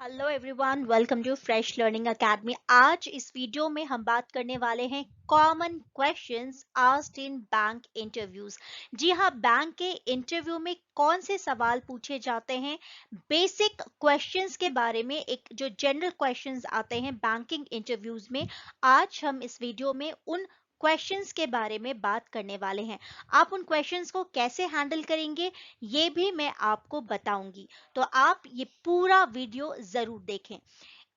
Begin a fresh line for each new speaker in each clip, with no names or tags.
Hello everyone, welcome to fresh learning academy. आज इस video में हम बात करने वाले हैं common questions asked in bank interviews. जी हाँ, बैंक के इंटरव्यू में कौन से सवाल पूछे जाते हैं, बेसिक क्वेश्चंस के बारे में, एक जो जनरल क्वेश्चंस आते हैं बैंकिंग इंटरव्यूज में। आज हम इस वीडियो में उन क्वेश्चंस के बारे में बात करने वाले हैं। आप उन क्वेश्चंस को कैसे हैंडल करेंगे ये भी मैं आपको बताऊंगी, तो आप ये पूरा वीडियो जरूर देखें।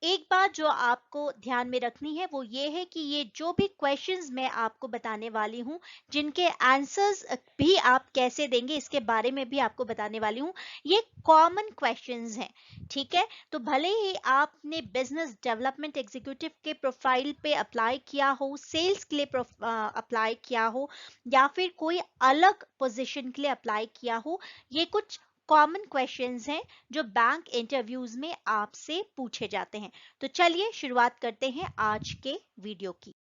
एक बात जो आपको ध्यान में रखनी है वो ये है कि ये जो भी क्वेश्चंस मैं आपको बताने वाली हूँ, जिनके आंसर्स भी आप कैसे देंगे इसके बारे में भी आपको बताने वाली हूँ। ये कॉमन क्वेश्चंस हैं, ठीक है। तो भले ही आपने बिजनेस डेवलपमेंट एग्जीक्यूटिव के प्रोफाइल पे अप्लाई किया हो, सेल्स के लिए अप्लाई किया हो, या फिर कोई अलग पोजीशन के लिए अप्लाई किया हो, ये कुछ कॉमन क्वेश्चंस हैं जो बैंक इंटरव्यूज में आपसे पूछे जाते हैं। तो चलिए शुरुआत करते हैं आज के वीडियो की।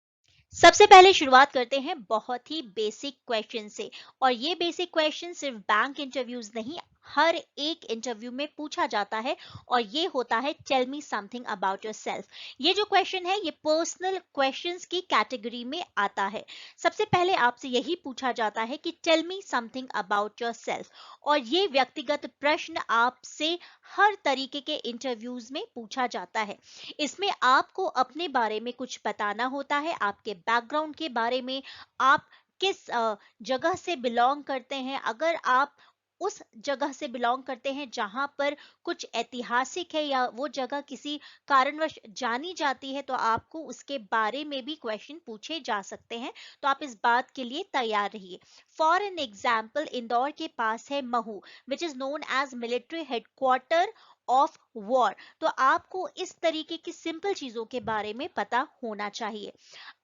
सबसे पहले शुरुआत करते हैं बहुत ही बेसिक क्वेश्चन से। और ये बेसिक क्वेश्चन सिर्फ बैंक इंटरव्यूज नहीं, हर एक इंटरव्यू में पूछा जाता है। और ये होता है tell me something about yourself. ये जो क्वेश्चन है ये पर्सनल क्वेश्चंस की कैटेगरी में आता है। सबसे पहले आपसे यही पूछा जाता है कि tell me something about yourself. और ये व्यक्तिगत प्रश्न आपसे हर तरीके के इंटरव्यूज में पूछा जाता है। इसमें आपको अपने बारे में कुछ बताना होता है, आपके बैकग्राउंड के बारे में, आप किस जगह से बिलोंग करते हैं। अगर आप उस जगह से बिलोंग करते हैं जहां पर कुछ ऐतिहासिक है या वो जगह किसी कारणवश जानी जाती है, तो आपको उसके बारे में भी क्वेश्चन पूछे जा सकते हैं। तो आप इस बात के लिए तैयार रहिए। फॉर एन एग्जाम्पल, इंदौर के पास है Mhow, which is known as military headquarter of war. तो आपको इस तरीके की सिंपल चीजों के बारे में पता होना चाहिए।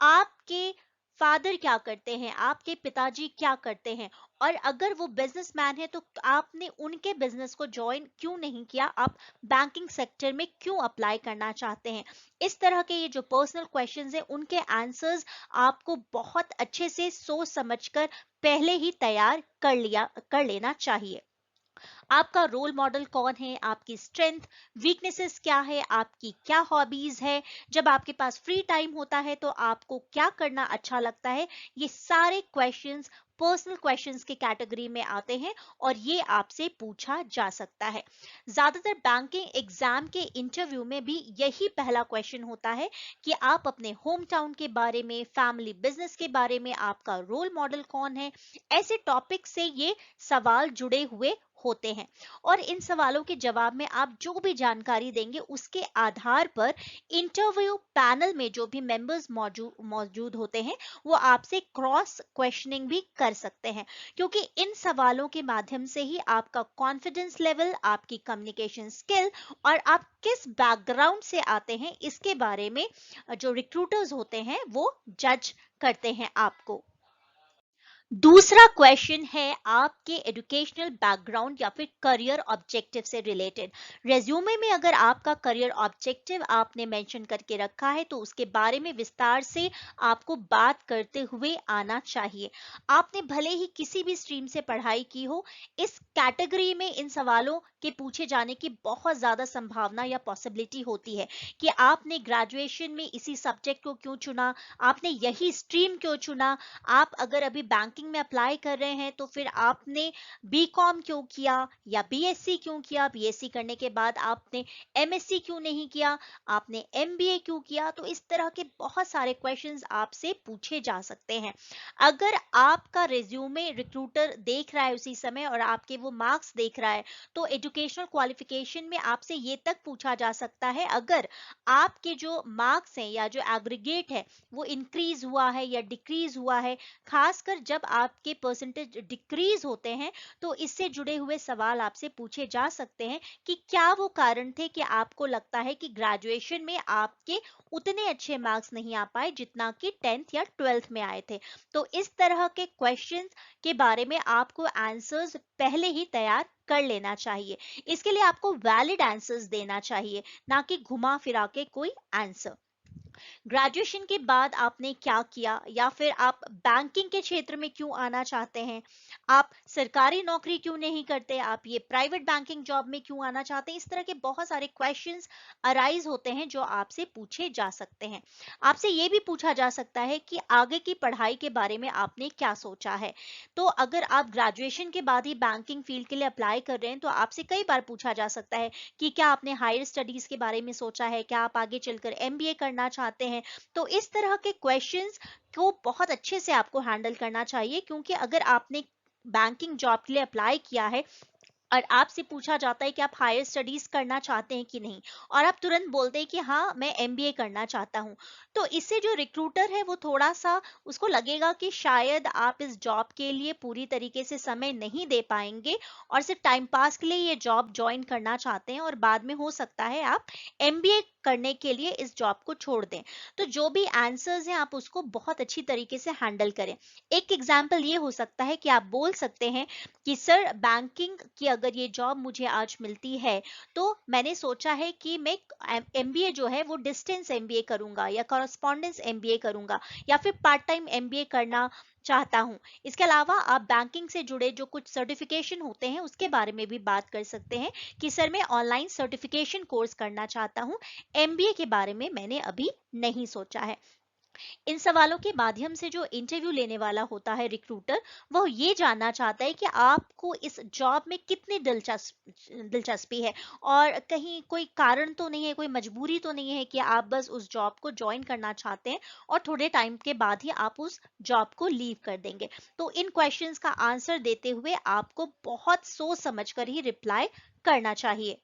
आपके फादर क्या करते हैं, आपके पिताजी क्या करते हैं, और अगर वो बिजनेसमैन है तो आपने उनके बिजनेस को ज्वाइन क्यों नहीं किया, आप बैंकिंग सेक्टर में क्यों अप्लाई करना चाहते हैं। इस तरह के ये जो पर्सनल क्वेश्चंस हैं उनके आंसर्स आपको बहुत अच्छे से सोच समझकर पहले ही तैयार कर लेना चाहिए। आपका रोल मॉडल कौन है, आपकी स्ट्रेंथ वीकनेसेस क्या है, आपकी क्या हॉबीज है, जब आपके पास फ्री टाइम होता है तो आपको क्या करना अच्छा लगता है। ये सारे क्वेश्चंस पर्सनल क्वेश्चंस की कैटेगरी में आते हैं और ये आपसे पूछा जा सकता है। ज्यादातर बैंकिंग एग्जाम के इंटरव्यू में भी यही पहला क्वेश्चन होता है कि आप अपने होम टाउन के बारे में, फैमिली बिजनेस के बारे में, आपका रोल मॉडल कौन है, ऐसे टॉपिक से ये सवाल जुड़े हुए होते हैं। और इन सवालों के जवाब में आप जो भी जानकारी देंगे उसके आधार पर इंटरव्यू पैनल में जो भी मेंबर्स मौजूद होते हैं वो आपसे क्रॉस क्वेश्चनिंग भी कर सकते हैं, क्योंकि इन सवालों के माध्यम से ही आपका कॉन्फिडेंस लेवल, आपकी कम्युनिकेशन स्किल और आप किस बैकग्राउंड से आते हैं इसके बारे में जो रिक्रूटर्स होते हैं वो जज करते हैं आपको। दूसरा क्वेश्चन है आपके एजुकेशनल बैकग्राउंड या फिर करियर ऑब्जेक्टिव से रिलेटेड। रेज्यूमे में अगर आपका करियर ऑब्जेक्टिव आपने मेंशन करके रखा है तो उसके बारे में विस्तार से आपको बात करते हुए आना चाहिए। आपने भले ही किसी भी स्ट्रीम से पढ़ाई की हो, इस कैटेगरी में इन सवालों के पूछे जाने की बहुत ज्यादा संभावना या पॉसिबिलिटी होती है कि आपने ग्रेजुएशन में इसी सब्जेक्ट को क्यों चुना, आपने यही स्ट्रीम क्यों चुना। आप अगर अभी बैंकिंग में अप्लाई कर रहे हैं तो फिर आपने बीकॉम क्यों किया या बीएससी क्यों किया, बीएससी करने के बाद आपने एमएससी क्यों नहीं किया, आपने एमबीए क्यों किया। तो इस तरह के बहुत सारे क्वेश्चंस आपसे पूछे जा सकते हैं। अगर आपका रिज्यूमे रिक्रूटर देख रहा है उसी समय और आपके वो मार्क्स देख रहा है, तो एजुकेशनल क्वालिफिकेशन में आपसे ये तक पूछा जा सकता है, अगर आपके जो मार्क्स हैं या जो एग्रीगेट है वो इंक्रीज हुआ है या डिक्रीज हुआ है। खासकर जब आपके परसेंटेज डिक्रीज होते हैं तो इससे जुड़े हुए सवाल आपसे पूछे जा सकते हैं कि क्या वो कारण थे कि आपको लगता है कि ग्रेजुएशन में आपके उतने अच्छे मार्क्स नहीं आ पाए जितना कि 10th या 12th में आए थे। तो इस तरह के क्वेश्चंस के बारे में आपको आंसर्स पहले ही तैयार कर लेना चाहिए। इसके लिए आपको वैलिड आंसर्स देना चाहिए, ना कि घुमा फिरा के कोई आंसर। ग्रेजुएशन के बाद आपने क्या किया, या फिर आप बैंकिंग के क्षेत्र में क्यों आना चाहते हैं, आप सरकारी नौकरी क्यों नहीं करते, आप ये प्राइवेट बैंकिंग जॉब में क्यों आना चाहते हैं। इस तरह के बहुत सारे क्वेश्चंस अराइज होते हैं जो आपसे पूछे जा सकते हैं। आपसे ये भी पूछा जा सकता है कि आगे की पढ़ाई के बारे में आपने क्या सोचा है। तो अगर आप ग्रेजुएशन के बाद ही बैंकिंग फील्ड के लिए अप्लाई कर रहे हैं तो आपसे कई बार पूछा जा सकता है कि क्या आपने हायर स्टडीज के बारे में सोचा है, क्या आप आगे चलकर एमबीए करना चाहते हैं। तो इस तरह के क्वेश्चंस को बहुत अच्छे से आपको हैंडल करना चाहिए, क्योंकि अगर आपने बैंकिंग जॉब के लिए अप्लाई किया है और आपसे पूछा जाता है कि आप हायर स्टडीज करना चाहते हैं कि नहीं, और आप तुरंत बोलते हैं कि हाँ मैं एमबीए करना चाहता हूँ, तो इससे जो रिक्रूटर है वो थोड़ा सा उसको लगेगा कि शायद आप इस जॉब के लिए पूरी तरीके से समय नहीं दे पाएंगे और सिर्फ टाइम पास के लिए ये जॉब ज्वाइन करना चाहते हैं, और बाद में हो सकता है आप एमबीए करने के लिए इस जॉब को छोड़ दें। तो जो भी आंसर्स हैं आप उसको बहुत अच्छी तरीके से हैंडल करें। एक एग्जाम्पल ये हो सकता है कि आप बोल सकते हैं कि सर बैंकिंग की अगर ये जॉब मुझे आज मिलती है तो मैंने सोचा है कि मैं एमबीए जो है वो डिस्टेंस एमबीए करूंगा या कॉरेस्पॉन्डेंस एमबीए करूंगा या फिर पार्ट टाइम एमबीए करना चाहता हूं। इसके अलावा आप बैंकिंग से जुड़े जो कुछ सर्टिफिकेशन होते हैं उसके बारे में भी बात कर सकते हैं कि सर मैं ऑनलाइन सर्टिफिकेशन कोर्स करना चाहता हूं, एमबीए के बारे में मैंने अभी नहीं सोचा है। इन सवालों के माध्यम से जो इंटरव्यू लेने वाला होता है रिक्रूटर, वो ये जानना चाहता है कि आपको इस जॉब में कितनी दिलचस्पी है, और कहीं कोई कारण तो नहीं है, कोई मजबूरी तो नहीं है कि आप बस उस जॉब को ज्वाइन करना चाहते हैं और थोड़े टाइम के बाद ही आप उस जॉब को लीव कर देंगे। तो इन क्वेश्चंस का आंसर देते हुए आपको बहुत सोच समझ कर ही रिप्लाई करना चाहिए।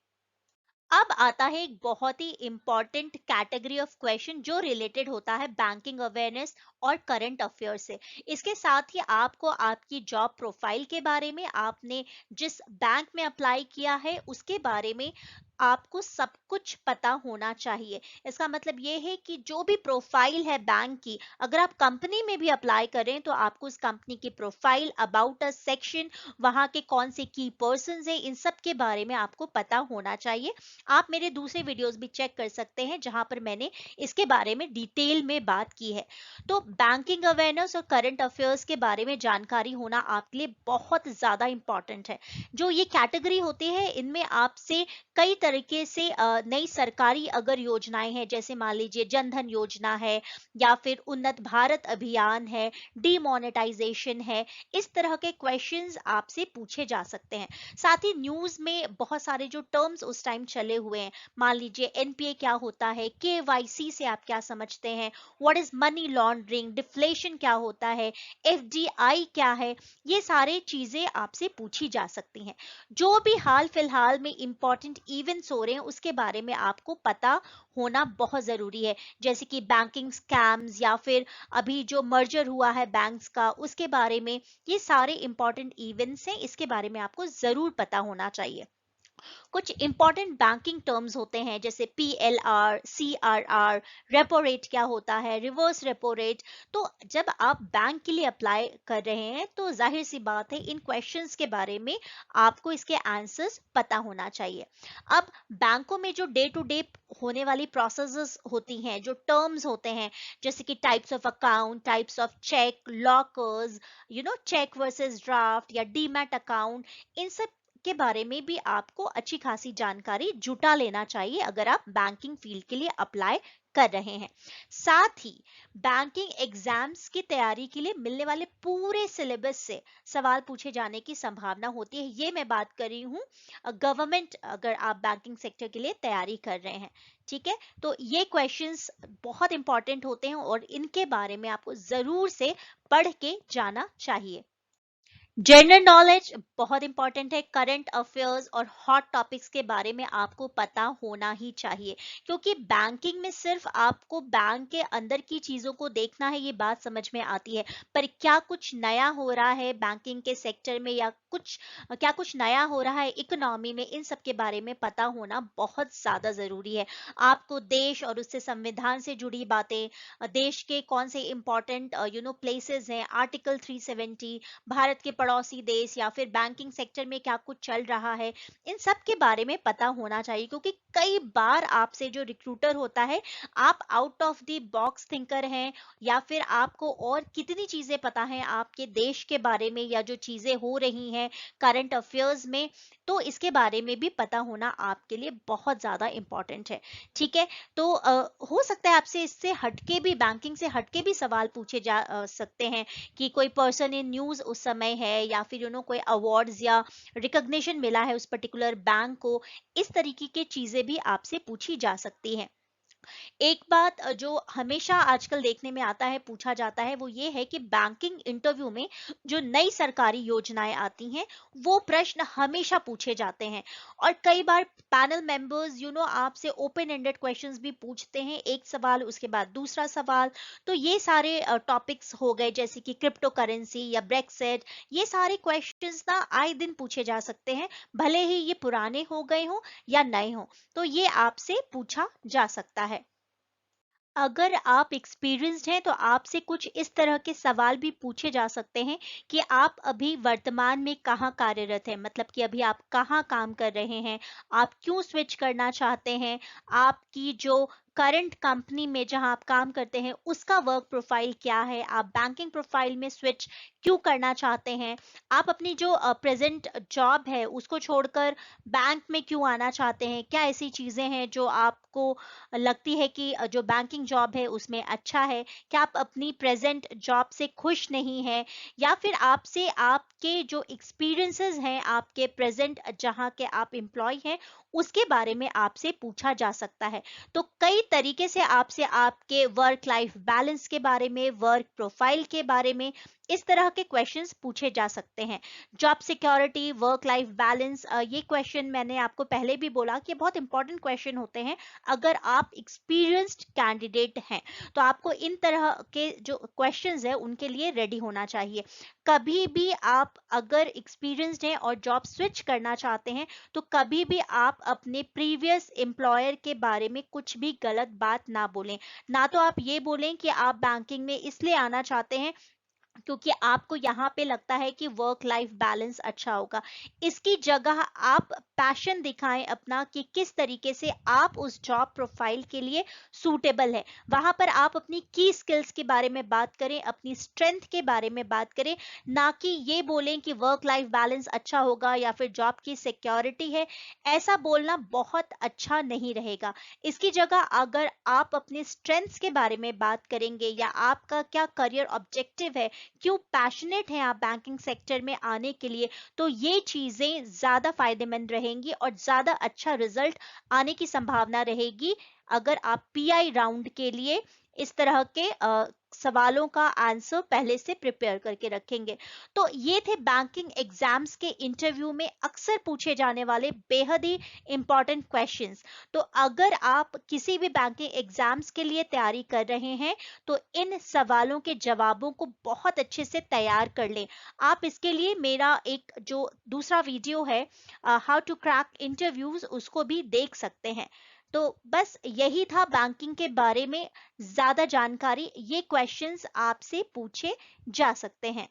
अब आता है एक बहुत ही इंपॉर्टेंट कैटेगरी ऑफ क्वेश्चन जो रिलेटेड होता है बैंकिंग अवेयरनेस और करंट अफेयर से। इसके साथ ही आपको आपकी जॉब प्रोफाइल के बारे में, आपने जिस बैंक में अप्लाई किया है उसके बारे में आपको सब कुछ पता होना चाहिए। इसका मतलब ये है कि जो भी प्रोफाइल है बैंक की, अगर आप कंपनी में भी अप्लाई करें तो आपको उस कंपनी की प्रोफाइल, अबाउट अस सेक्शन, वहां के कौन से की पर्सन है, इन सब के बारे में आपको पता होना चाहिए। आप मेरे दूसरे वीडियोस भी चेक कर सकते हैं जहां पर मैंने इसके बारे में डिटेल में बात की है। तो बैंकिंग अवेयरनेस और करंट अफेयर्स के बारे में जानकारी होना आपके लिए बहुत ज्यादा इंपॉर्टेंट है। जो ये कैटेगरी होती है इनमें आपसे कई तरीके से नई सरकारी अगर योजनाएं हैं, जैसे मान लीजिए जनधन योजना है या फिर उन्नत भारत अभियान है, डीमोनेटाइजेशन है, इस तरह के क्वेश्चंस आपसे पूछे जा सकते हैं। साथ ही न्यूज में बहुत सारे जो टर्म्स उस टाइम चले हुए हैं, मान लीजिए एनपीए क्या होता है, केवाईसी से आप क्या समझते हैं, what is money laundering, deflation क्या होता है, एफडीआई क्या है, ये सारे चीजें आपसे पूछी जा सकती हैं। जो भी हाल फिलहाल में इंपॉर्टेंट इवेंट्स हो रहे हैं उसके बारे में आपको पता होना बहुत जरूरी है, जैसे कि बैंकिंग स्कैम्स या फिर अभी जो मर्जर हुआ है बैंक्स का उसके बारे में। ये सारे इंपॉर्टेंट इवेंट्स हैं, इसके बारे में आपको जरूर पता होना चाहिए। कुछ इंपॉर्टेंट बैंकिंग टर्म्स होते हैं जैसे पीएलआर, सीआरआर, रेपो रेट क्या होता है, रिवर्स रेपो रेट। तो जब आप बैंक के लिए अप्लाई कर रहे हैं तो जाहिर सी बात है इन क्वेश्चंस के बारे में आपको इसके आंसर्स पता होना चाहिए। अब बैंकों में जो डे टू डे होने वाली प्रोसेसेस होती हैं, जो टर्म्स होते हैं, जैसे कि types of account, types of cheque, lockers, cheque versus draft या डीमैट अकाउंट, इन सब के बारे में भी आपको अच्छी खासी जानकारी जुटा लेना चाहिए अगर आप बैंकिंग फील्ड के लिए अप्लाई कर रहे हैं। साथ ही बैंकिंग एग्जाम्स की तैयारी के लिए मिलने वाले पूरे सिलेबस से सवाल पूछे जाने की संभावना होती है। ये मैं बात कर रही हूँ गवर्नमेंट, अगर आप बैंकिंग सेक्टर के लिए तैयारी कर रहे हैं। ठीक है, तो ये क्वेश्चंस बहुत इंपॉर्टेंट होते हैं और इनके बारे में आपको जरूर से पढ़ के जाना चाहिए। जनरल नॉलेज बहुत इंपॉर्टेंट है। करंट अफेयर्स और हॉट टॉपिक्स के बारे में आपको पता होना ही चाहिए, क्योंकि बैंकिंग में सिर्फ आपको बैंक के अंदर की चीजों को देखना है, ये बात समझ में आती है, पर क्या कुछ नया हो रहा है बैंकिंग के सेक्टर में या क्या कुछ नया हो रहा है इकोनॉमी में, इन सब के बारे में पता होना बहुत ज्यादा जरूरी है। आपको देश और उससे संविधान से जुड़ी बातें, देश के कौन से इंपॉर्टेंट प्लेसेस हैं, आर्टिकल 370, भारत के पड़ोसी देश या फिर बैंकिंग सेक्टर में क्या कुछ चल रहा है, इन सब के बारे में पता होना चाहिए। क्योंकि कई बार आपसे जो रिक्रूटर होता है, आप out of the box thinker हैं, या फिर आपको और कितनी चीजें पता हैं आपके देश के बारे में या जो चीजें हो रही हैं करंट अफेयर्स में, तो इसके बारे में भी पता होना आपके लिए बहुत ज्यादा इंपॉर्टेंट है। ठीक है, तो हो सकता है आपसे इससे हटके भी, बैंकिंग से हटके भी सवाल पूछे जा सकते हैं कि कोई पर्सन इन न्यूज उस समय है, या फिर कोई अवार्ड्स या रिकॉग्निशन मिला है उस पर्टिकुलर बैंक को। इस तरीके की चीजें भी आपसे पूछी जा सकती हैं। एक बात जो हमेशा आजकल देखने में आता है, पूछा जाता है, वो ये है कि बैंकिंग इंटरव्यू में जो नई सरकारी योजनाएं आती हैं, वो प्रश्न हमेशा पूछे जाते हैं। और कई बार पैनल मेंबर्स आपसे ओपन एंडेड क्वेश्चंस भी पूछते हैं, एक सवाल उसके बाद दूसरा सवाल। तो ये सारे टॉपिक्स हो गए, जैसे कि क्रिप्टो करेंसी या ब्रेक्सिट, ये सारे क्वेश्चंस ना आए दिन पूछे जा सकते हैं, भले ही ये पुराने हो गए हों या नए हों, तो ये आपसे पूछा जा सकता है। अगर आप एक्सपीरियंस्ड हैं तो आपसे कुछ इस तरह के सवाल भी पूछे जा सकते हैं कि आप अभी वर्तमान में कहाँ कार्यरत हैं, मतलब कि अभी आप कहाँ काम कर रहे हैं, आप क्यों स्विच करना चाहते हैं, आपकी जो करंट कंपनी में जहां आप काम करते हैं उसका वर्क प्रोफाइल क्या है, आप बैंकिंग प्रोफाइल में स्विच क्यों करना चाहते हैं, आप अपनी जो प्रेजेंट जॉब है उसको छोड़कर बैंक में क्यों आना चाहते हैं, क्या ऐसी चीजें हैं जो आपको लगती है कि जो बैंकिंग जॉब है उसमें अच्छा है, क्या आप अपनी प्रेजेंट जॉब से खुश नहीं हैं, या फिर आपसे आपके जो एक्सपीरियंसेस हैं आपके प्रेजेंट जहां के आप एम्प्लॉय हैं उसके बारे में आपसे पूछा जा सकता है। तो कई तरीके से आपसे आपके वर्क लाइफ बैलेंस के बारे में, वर्क प्रोफाइल के बारे में इस तरह के क्वेश्चंस पूछे जा सकते हैं। Job security, work life balance, ये क्वेश्चन मैंने आपको पहले भी बोला कि बहुत इंपॉर्टेंट क्वेश्चन होते हैं। अगर आप एक्सपीरियंस्ड कैंडिडेट हैं तो आपको इन तरह के जो क्वेश्चंस है उनके लिए रेडी होना चाहिए। कभी भी आप अगर एक्सपीरियंस्ड हैं और जॉब स्विच करना चाहते हैं तो कभी भी आप अपने प्रीवियस एम्प्लॉयर के बारे में कुछ भी गलत बात ना बोलें। ना तो आप ये बोलें कि आप बैंकिंग में इसलिए आना चाहते हैं क्योंकि आपको यहाँ पे लगता है कि वर्क लाइफ बैलेंस अच्छा होगा। इसकी जगह आप पैशन दिखाएं अपना कि किस तरीके से आप उस जॉब प्रोफाइल के लिए सूटेबल है। वहां पर आप अपनी की स्किल्स के बारे में बात करें, अपनी स्ट्रेंथ के बारे में बात करें, ना कि ये बोलें कि वर्क लाइफ बैलेंस अच्छा होगा या फिर जॉब की सिक्योरिटी है। ऐसा बोलना बहुत अच्छा नहीं रहेगा। इसकी जगह अगर आप अपने स्ट्रेंथ्स के बारे में बात करेंगे या आपका क्या करियर ऑब्जेक्टिव है, क्यों पैशनेट हैं आप बैंकिंग सेक्टर में आने के लिए, तो ये चीजें ज्यादा फायदेमंद रहेंगी और ज्यादा अच्छा रिजल्ट आने की संभावना रहेगी अगर आप पीआई राउंड के लिए इस तरह के सवालों का आंसर पहले से प्रिपेयर करके रखेंगे। तो ये थे बैंकिंग एग्जाम्स के इंटरव्यू में अक्सर पूछे जाने वाले बेहद ही इंपॉर्टेंट क्वेश्चंस। तो अगर आप किसी भी बैंकिंग एग्जाम्स के लिए तैयारी कर रहे हैं तो इन सवालों के जवाबों को बहुत अच्छे से तैयार कर लें। आप इसके लिए मेरा एक जो दूसरा वीडियो है, हाउ टू क्रैक इंटरव्यूज, उसको भी देख सकते हैं। तो बस यही था बैंकिंग के बारे में ज्यादा जानकारी, ये क्वेश्चंस आपसे पूछे जा सकते हैं।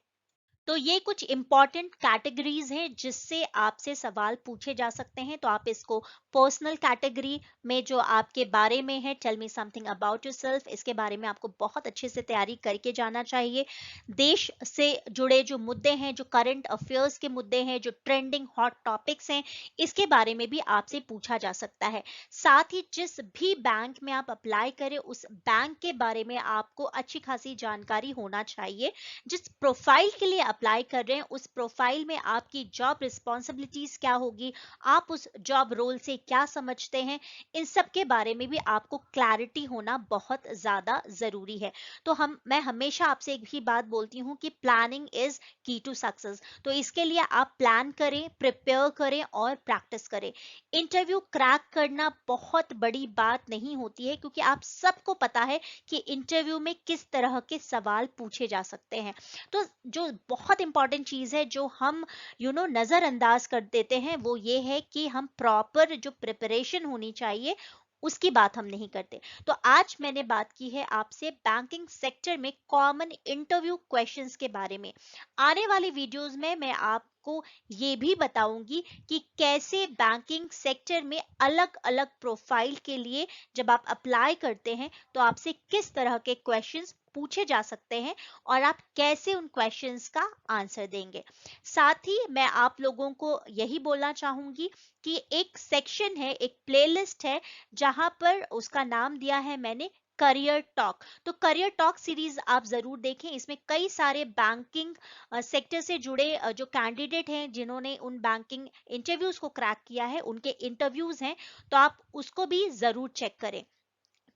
तो ये कुछ इंपॉर्टेंट कैटेगरीज हैं जिससे आपसे सवाल पूछे जा सकते हैं। तो आप इसको पर्सनल कैटेगरी में जो आपके बारे में है, tell me something about yourself, इसके बारे में आपको बहुत अच्छे से तैयारी करके जाना चाहिए। देश से जुड़े जो मुद्दे हैं, जो करंट अफेयर्स के मुद्दे हैं, जो ट्रेंडिंग हॉट टॉपिक्स हैं, इसके बारे में भी आपसे पूछा जा सकता है। साथ ही जिस भी बैंक में आप अप्लाई करें उस बैंक के बारे में आपको अच्छी खासी जानकारी होना चाहिए। जिस प्रोफाइल के लिए अप्लाई कर रहे हैं उस प्रोफाइल में आपकी जॉब रिस्पॉन्सिबिलिटीज क्या होगी, आप उस जॉब रोल से क्या समझते हैं, इन सब के बारे में भी आपको क्लैरिटी होना बहुत ज्यादा जरूरी है। तो मैं हमेशा आपसे एक ही बात बोलती हूँ कि प्लानिंग इज की टू सक्सेस। तो इसके लिए आप प्लान करें, प्रिपेयर करें और प्रैक्टिस करें। इंटरव्यू क्रैक करना बहुत बड़ी बात नहीं होती है, क्योंकि आप सबको पता है कि इंटरव्यू में किस तरह के सवाल पूछे जा सकते हैं। तो जो बहुत इंपॉर्टेंट चीज है जो हम नजरअंदाज कर देते हैं वो ये है कि हम प्रॉपर जो प्रिपरेशन होनी चाहिए उसकी बात हम नहीं करते। तो आज मैंने बात की है आपसे बैंकिंग सेक्टर में कॉमन इंटरव्यू क्वेश्चंस के बारे में। आने वाली वीडियोस में मैं आपको ये भी बताऊंगी कि कैसे बैंकिंग सेक्टर में अलग अलग प्रोफाइल के लिए जब आप अप्लाई करते हैं तो आपसे किस तरह के क्वेश्चंस पूछे जा सकते हैं और आप कैसे उन क्वेश्चंस का आंसर देंगे। साथ ही मैं आप लोगों को यही बोलना चाहूंगी कि एक सेक्शन है, एक प्लेलिस्ट है, जहां पर उसका नाम दिया है मैंने करियर टॉक। तो करियर टॉक सीरीज आप जरूर देखें। इसमें कई सारे बैंकिंग सेक्टर से जुड़े जो कैंडिडेट हैं जिन्होंने उन बैंकिंग इंटरव्यूज को क्रैक किया है, उनके इंटरव्यूज हैं, तो आप उसको भी जरूर चेक करें।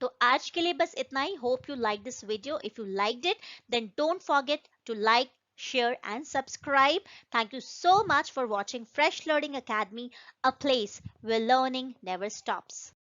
तो आज के लिए बस इतना ही। Hope you like this video. If you liked it then don't forget to like, share and subscribe. Thank you so much for watching Fresh Learning Academy, a place where learning never stops.